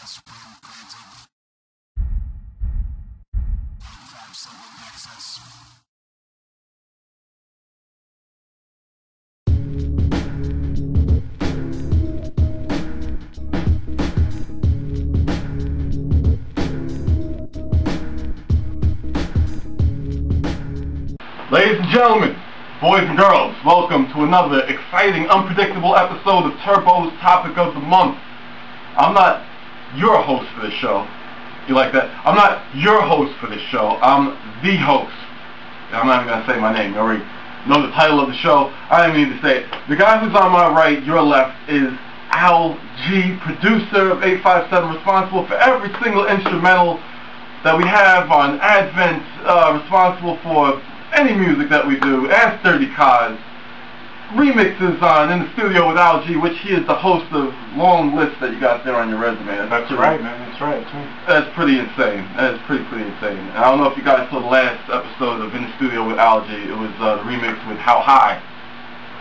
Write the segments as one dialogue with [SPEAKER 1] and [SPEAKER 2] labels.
[SPEAKER 1] Ladies and gentlemen, boys and girls, welcome to another exciting, unpredictable episode of Tur-Bo's Topic of the Month. I'm not your host for this show. You like that? I'm not your host for this show. I'm the host. I'm not even going to say my name. You already know the title of the show. I don't even need to say it. The guy who's on my right, your left, is Al G, producer of 857, responsible for every single instrumental that we have on Advent, responsible for any music that we do, Ask Dirty Cause, remixes on In the Studio with Al G, which he is the host of long lists that you got there on your resume.
[SPEAKER 2] That's right, man. That's right.
[SPEAKER 1] That's pretty insane. That is pretty insane. And I don't know if you guys saw the last episode of In the Studio with Al G. It was the remix with How High,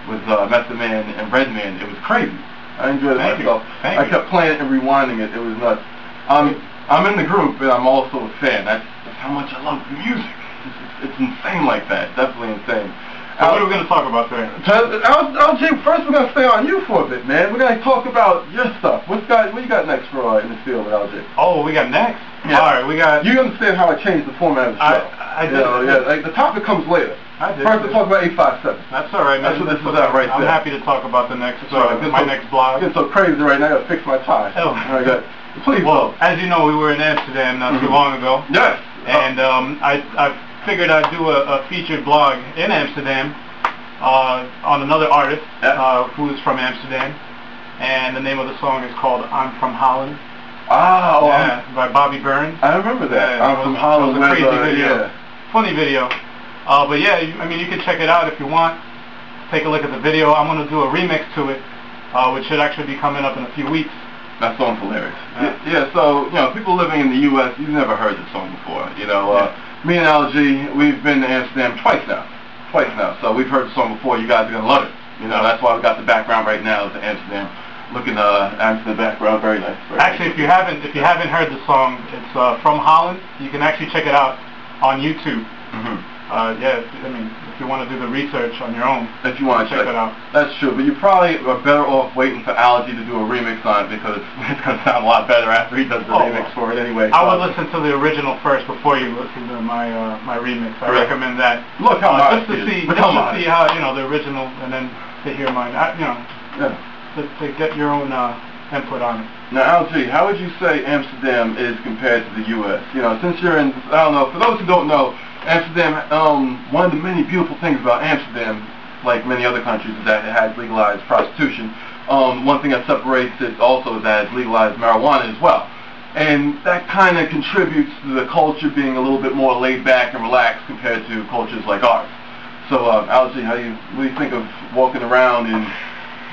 [SPEAKER 1] with Method Man and Redman. It was crazy. I enjoyed it myself. I kept playing it and rewinding it. It was nuts. I'm in the group, and I'm also a fan. That's how much I love the music. It's insane like that. Definitely insane.
[SPEAKER 2] So what are we going to talk about today?
[SPEAKER 1] LG, first we're going to stay on you for a bit, man. We're going to talk about your stuff. What you got next for In the Field with LG?
[SPEAKER 2] Oh, we got next?
[SPEAKER 1] Yeah.
[SPEAKER 2] All right, we got...
[SPEAKER 1] You understand how I changed the format of the show.
[SPEAKER 2] I did.
[SPEAKER 1] Yeah, like the topic comes later.
[SPEAKER 2] I did.
[SPEAKER 1] First, we'll talk about 857.
[SPEAKER 2] That's all right, man.
[SPEAKER 1] That's what this is at right there.
[SPEAKER 2] I'm happy to talk about the next, next blog.
[SPEAKER 1] I'm getting so crazy right now. I got to fix my tie.
[SPEAKER 2] Oh.
[SPEAKER 1] All right, good. Please.
[SPEAKER 2] Well, as you know, we were in Amsterdam not too long ago.
[SPEAKER 1] Yes.
[SPEAKER 2] And I figured I'd do a featured blog in Amsterdam on another artist who's from Amsterdam, and the name of the song is called I'm From Holland.
[SPEAKER 1] Oh,
[SPEAKER 2] yeah, by Bobby Burns.
[SPEAKER 1] I remember that.
[SPEAKER 2] Yeah,
[SPEAKER 1] I'm From Holland.
[SPEAKER 2] It was a crazy video.
[SPEAKER 1] Yeah.
[SPEAKER 2] Funny video. But yeah, I mean, you can check it out if you want. Take a look at the video. I'm going to do a remix to it, which should actually be coming up in a few weeks.
[SPEAKER 1] That song's hilarious. Yeah, so, people living in the U.S., you've never heard this song before. Me and LG, we've been to Amsterdam twice now. So we've heard the song before. You guys are going to love it. That's why we got the background right now to Amsterdam. Looking into the background, very nice.
[SPEAKER 2] Actually, if you haven't heard the song, it's From Holland. You can actually check it out on YouTube. Yeah, I mean, if you want to do the research on your own,
[SPEAKER 1] if you want to
[SPEAKER 2] check it out.
[SPEAKER 1] That's true, but you probably are better off waiting for Al G to do a remix on it, because it's going to sound a lot better after he does the remix for it anyway.
[SPEAKER 2] I would listen to the original first before you listen to my remix. I recommend that.
[SPEAKER 1] Look how
[SPEAKER 2] just to see how the original, and then to hear mine. To get your own input on it.
[SPEAKER 1] Now, Al G, how would you say Amsterdam is compared to the U.S.? Since you're in, I don't know, for those who don't know, Amsterdam, one of the many beautiful things about Amsterdam, like many other countries, is that it has legalized prostitution. One thing that separates it also is that it's legalized marijuana as well. And that kind of contributes to the culture being a little bit more laid back and relaxed compared to cultures like ours. So, Al G, what do you think of walking around and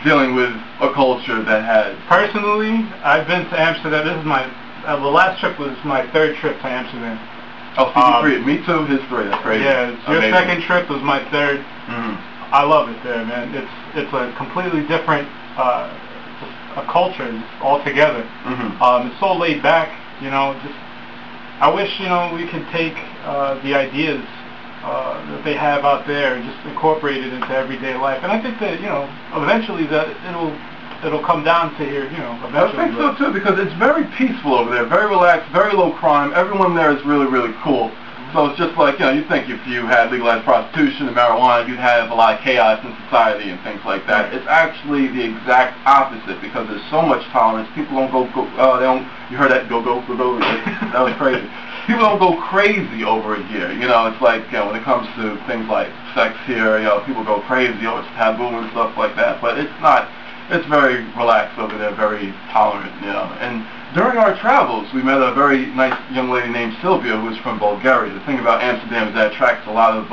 [SPEAKER 1] dealing with a culture that has...
[SPEAKER 2] Personally, I've been to Amsterdam. This is the last trip was my third trip to Amsterdam.
[SPEAKER 1] Oh, so you 3. Me too, his 3. That's crazy.
[SPEAKER 2] Yeah, your second trip was my third. I love it there, man. It's a completely different a culture altogether. It's so laid back, I wish, we could take the ideas that they have out there and just incorporate it into everyday life. And I think that, eventually that it'll come down to here, eventually.
[SPEAKER 1] I think so too, because it's very peaceful over there, very relaxed, very low crime. Everyone there is really, really cool. So it's just like, you think if you had legalized prostitution and marijuana, you'd have a lot of chaos in society and things like that. It's actually the exact opposite, because there's so much tolerance. People don't you heard that, go. That was crazy. People don't go crazy over it here. It's like, when it comes to things like sex here, people go crazy, it's taboo and stuff like that. But it's not. It's very relaxed over there, very tolerant, And during our travels, we met a very nice young lady named Sylvia, who is from Bulgaria. The thing about Amsterdam is that it attracts a lot of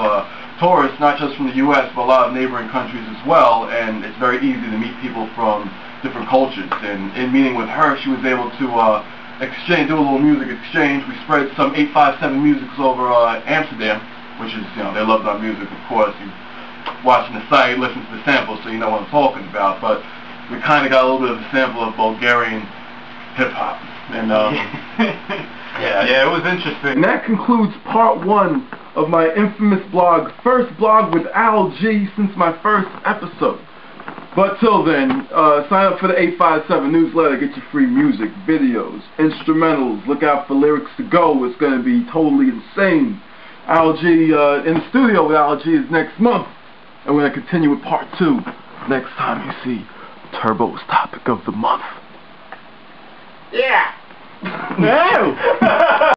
[SPEAKER 1] tourists, not just from the U.S., but a lot of neighboring countries as well, and it's very easy to meet people from different cultures. And in meeting with her, she was able to do a little music exchange. We spread some 857 musics over Amsterdam, which is, they loved our music, of course. You watching the site, listen to the samples, so you know what I'm talking about. But we kind of got a little bit of a sample of Bulgarian hip-hop. And
[SPEAKER 2] yeah, it was interesting.
[SPEAKER 1] And that concludes part 1 of my infamous blog, first blog with Al G since my first episode. But till then, sign up for the 857 newsletter, get your free music, videos, instrumentals, look out for Lyrics to Go, it's going to be totally insane. Al G, in the studio with Al G is next month, and we're going to continue with part 2 next time you see Tur-Bo's topic of the month.
[SPEAKER 2] Yeah!
[SPEAKER 1] No!